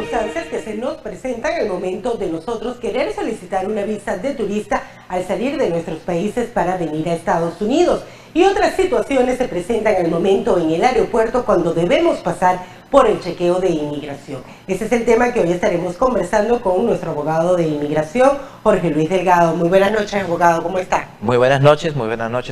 circunstancias que se nos presentan al momento de nosotros querer solicitar una visa de turista al salir de nuestros países para venir a Estados Unidos. Y otras situaciones se presentan al momento en el aeropuerto cuando debemos pasar por el chequeo de inmigración. Ese es el tema que hoy estaremos conversando con nuestro abogado de inmigración, Jorge Luis Delgado. Muy buenas noches, abogado, ¿cómo está? Muy buenas noches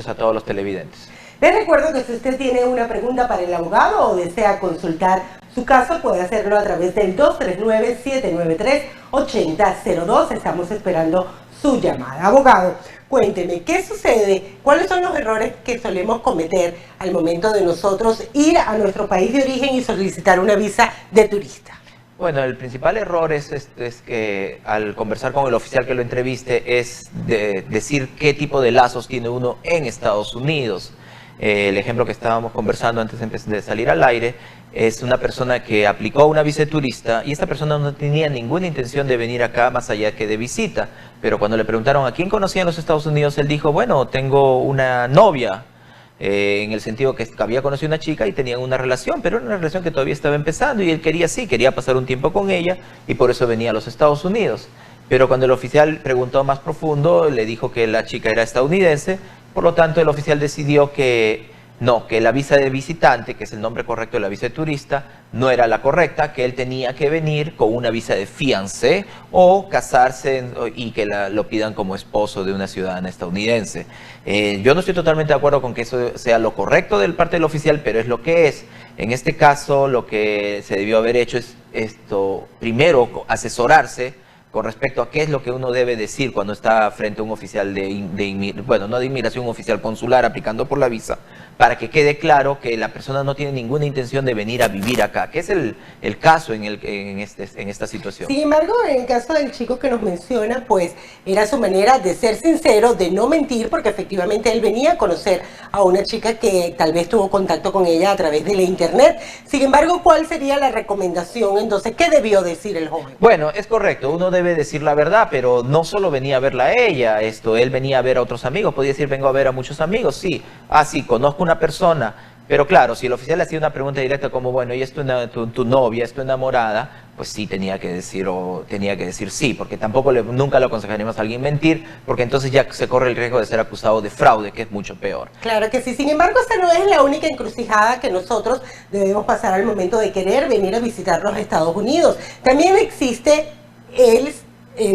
a todos los televidentes. Les recuerdo que si usted tiene una pregunta para el abogado o desea consultar su caso, puede hacerlo a través del 239-793-8002. Estamos esperando su llamada. Abogado, cuénteme, ¿qué sucede? ¿Cuáles son los errores que solemos cometer al momento de nosotros ir a nuestro país de origen y solicitar una visa de turista? Bueno, el principal error es que al conversar con el oficial que lo entreviste es decir qué tipo de lazos tiene uno en Estados Unidos. El ejemplo que estábamos conversando antes de salir al aire es una persona que aplicó una visa de turista y esta persona no tenía ninguna intención de venir acá más allá que de visita. Pero cuando le preguntaron a quién conocía en los Estados Unidos, él dijo, bueno, tengo una novia, en el sentido que había conocido una chica y tenían una relación, pero era una relación que todavía estaba empezando y él quería pasar un tiempo con ella y por eso venía a los Estados Unidos. Pero cuando el oficial preguntó más profundo, le dijo que la chica era estadounidense. Por lo tanto, el oficial decidió que no, que la visa de visitante, que es el nombre correcto de la visa de turista, no era la correcta, que él tenía que venir con una visa de fiancé o casarse y que lo pidan como esposo de una ciudadana estadounidense. Yo no estoy totalmente de acuerdo con que eso sea lo correcto del parte del oficial, pero es lo que es. En este caso, lo que se debió haber hecho es primero asesorarse con respecto a qué es lo que uno debe decir cuando está frente a un oficial no de inmigración, un oficial consular aplicando por la visa, para que quede claro que la persona no tiene ninguna intención de venir a vivir acá, que es el caso en esta situación. Sin embargo, en el caso del chico que nos menciona, pues era su manera de ser sincero, de no mentir, porque efectivamente él venía a conocer a una chica que tal vez tuvo contacto con ella a través de la internet. Sin embargo, ¿cuál sería la recomendación? Entonces, ¿qué debió decir el joven? Bueno, es correcto, uno debe decir la verdad, pero no solo venía a verla a ella, él venía a ver a otros amigos, podía decir vengo a ver a muchos amigos, sí, sí, conozco una persona, pero claro, si el oficial le hacía una pregunta directa como, bueno, ¿y es tu novia, es tu enamorada? Pues sí, tenía que decir sí, porque tampoco nunca le aconsejaríamos a alguien mentir, porque entonces ya se corre el riesgo de ser acusado de fraude, que es mucho peor. Claro que sí, sin embargo, esta no es la única encrucijada que nosotros debemos pasar al momento de querer venir a visitar los Estados Unidos. También existe el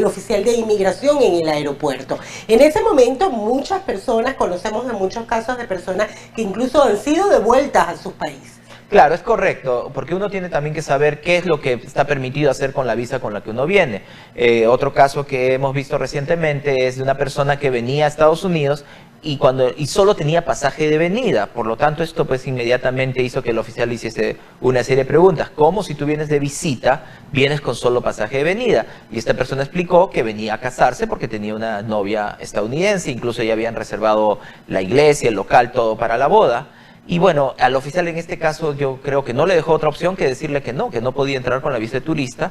oficial de inmigración en el aeropuerto. En ese momento muchas personas, conocemos de muchos casos de personas que incluso han sido devueltas a sus países. Claro, es correcto, porque uno tiene también que saber qué es lo que está permitido hacer con la visa con la que uno viene. Otro caso que hemos visto recientemente es de una persona que venía a Estados Unidos y solo tenía pasaje de venida. Por lo tanto, esto pues inmediatamente hizo que el oficial le hiciese una serie de preguntas. ¿Cómo si tú vienes de visita, vienes con solo pasaje de venida? Y esta persona explicó que venía a casarse porque tenía una novia estadounidense. Incluso ya habían reservado la iglesia, el local, todo para la boda. Y bueno, al oficial en este caso yo creo que no le dejó otra opción que decirle que no podía entrar con la visa de turista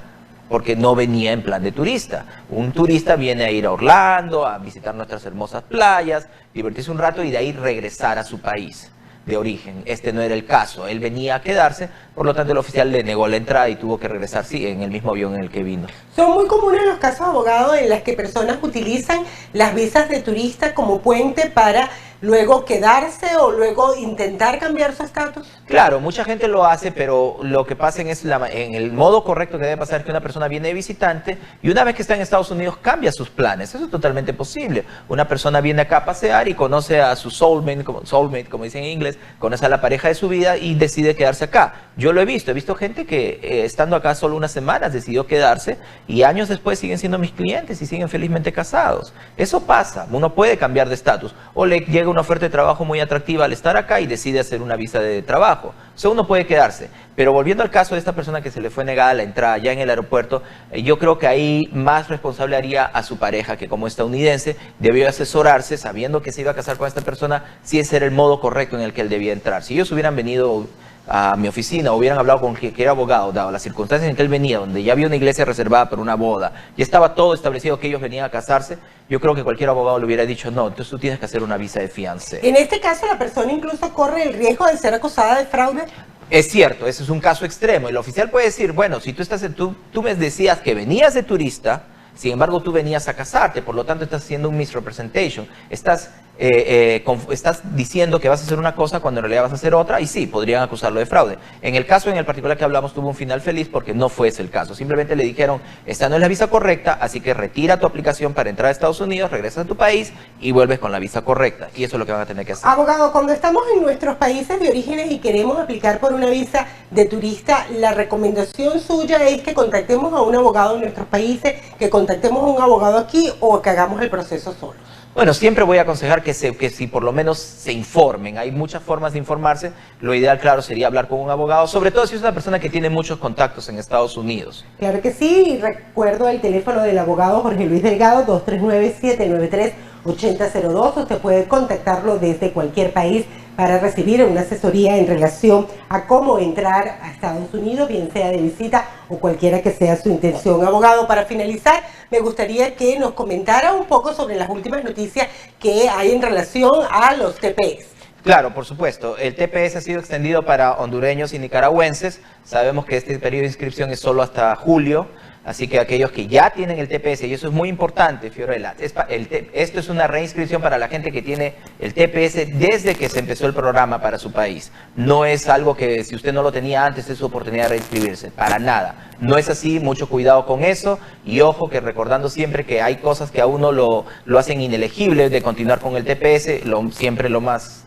porque no venía en plan de turista. Un turista viene a ir a Orlando, a visitar nuestras hermosas playas, divertirse un rato y de ahí regresar a su país de origen. Este no era el caso, él venía a quedarse, por lo tanto el oficial le negó la entrada y tuvo que regresar, sí, en el mismo avión en el que vino. Son muy comunes los casos, abogado, en las que personas utilizan las visas de turista como puente para luego quedarse o luego intentar cambiar su estatus. Claro, mucha gente lo hace, pero lo que pasa en el modo correcto que debe pasar es que una persona viene de visitante y una vez que está en Estados Unidos cambia sus planes. Eso es totalmente posible. Una persona viene acá a pasear y conoce a su soulmate, como dicen en inglés, conoce a la pareja de su vida y decide quedarse acá. Yo lo he visto gente que estando acá solo unas semanas decidió quedarse y años después siguen siendo mis clientes y siguen felizmente casados. Eso pasa, uno puede cambiar de estatus o le llega una oferta de trabajo muy atractiva al estar acá y decide hacer una visa de trabajo. O sea, uno puede quedarse. Pero volviendo al caso de esta persona que se le fue negada la entrada ya en el aeropuerto, yo creo que ahí más responsable haría a su pareja, que como estadounidense debió asesorarse sabiendo que se iba a casar con esta persona, si ese era el modo correcto en el que él debía entrar. Si ellos hubieran venido a mi oficina, hubieran hablado con que era abogado, dado las circunstancias en que él venía, donde ya había una iglesia reservada para una boda, y estaba todo establecido que ellos venían a casarse, yo creo que cualquier abogado le hubiera dicho, no, entonces tú tienes que hacer una visa de fiancé. En este caso, la persona incluso corre el riesgo de ser acusada de fraude. Es cierto, ese es un caso extremo. El oficial puede decir, bueno, si tú me decías que venías de turista, sin embargo tú venías a casarte, por lo tanto estás haciendo un misrepresentation. Estás diciendo que vas a hacer una cosa cuando en realidad vas a hacer otra, y sí, podrían acusarlo de fraude. En el caso en el particular que hablamos tuvo un final feliz porque no fue ese el caso. Simplemente le dijeron, esta no es la visa correcta, así que retira tu aplicación para entrar a Estados Unidos, regresas a tu país y vuelves con la visa correcta. Y eso es lo que van a tener que hacer. Abogado, cuando estamos en nuestros países de orígenes y queremos aplicar por una visa de turista, la recomendación suya es que contactemos a un abogado en nuestros países, que contactemos a un abogado aquí o que hagamos el proceso solos. Bueno, siempre voy a aconsejar que si por lo menos se informen. Hay muchas formas de informarse. Lo ideal, claro, sería hablar con un abogado, sobre todo si es una persona que tiene muchos contactos en Estados Unidos. Claro que sí. Recuerdo el teléfono del abogado Jorge Luis Delgado, 239-793-8002. Usted puede contactarlo desde cualquier país para recibir una asesoría en relación a cómo entrar a Estados Unidos, bien sea de visita o cualquiera que sea su intención. Abogado, para finalizar, me gustaría que nos comentara un poco sobre las últimas noticias que hay en relación a los TPS. Claro, por supuesto. El TPS ha sido extendido para hondureños y nicaragüenses. Sabemos que este periodo de inscripción es solo hasta julio. Así que aquellos que ya tienen el TPS, y eso es muy importante, Fiorella, esto es una reinscripción para la gente que tiene el TPS desde que se empezó el programa para su país. No es algo que si usted no lo tenía antes es su oportunidad de reinscribirse, para nada. No es así, mucho cuidado con eso, y ojo que recordando siempre que hay cosas que a uno lo hacen inelegible de continuar con el TPS, siempre lo más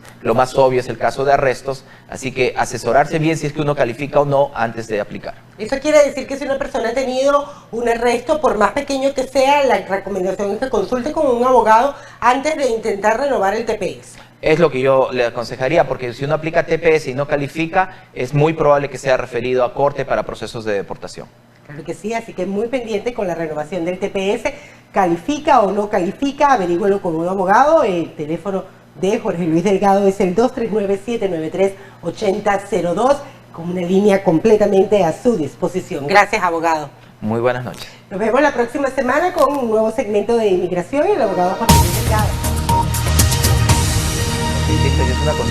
obvio es el caso de arrestos, así que asesorarse bien si es que uno califica o no antes de aplicar. Eso quiere decir que si una persona ha tenido un arresto, por más pequeño que sea, la recomendación es que consulte con un abogado antes de intentar renovar el TPS. Es lo que yo le aconsejaría, porque si uno aplica TPS y no califica, es muy probable que sea referido a corte para procesos de deportación. Claro que sí, así que muy pendiente con la renovación del TPS. Califica o no califica, averígüelo con un abogado. El teléfono de Jorge Luis Delgado es el 239-793-8002, con una línea completamente a su disposición. Gracias, abogado. Muy buenas noches. Nos vemos la próxima semana con un nuevo segmento de inmigración y el abogado Jorge Luis Delgado. Sí, es una cosita.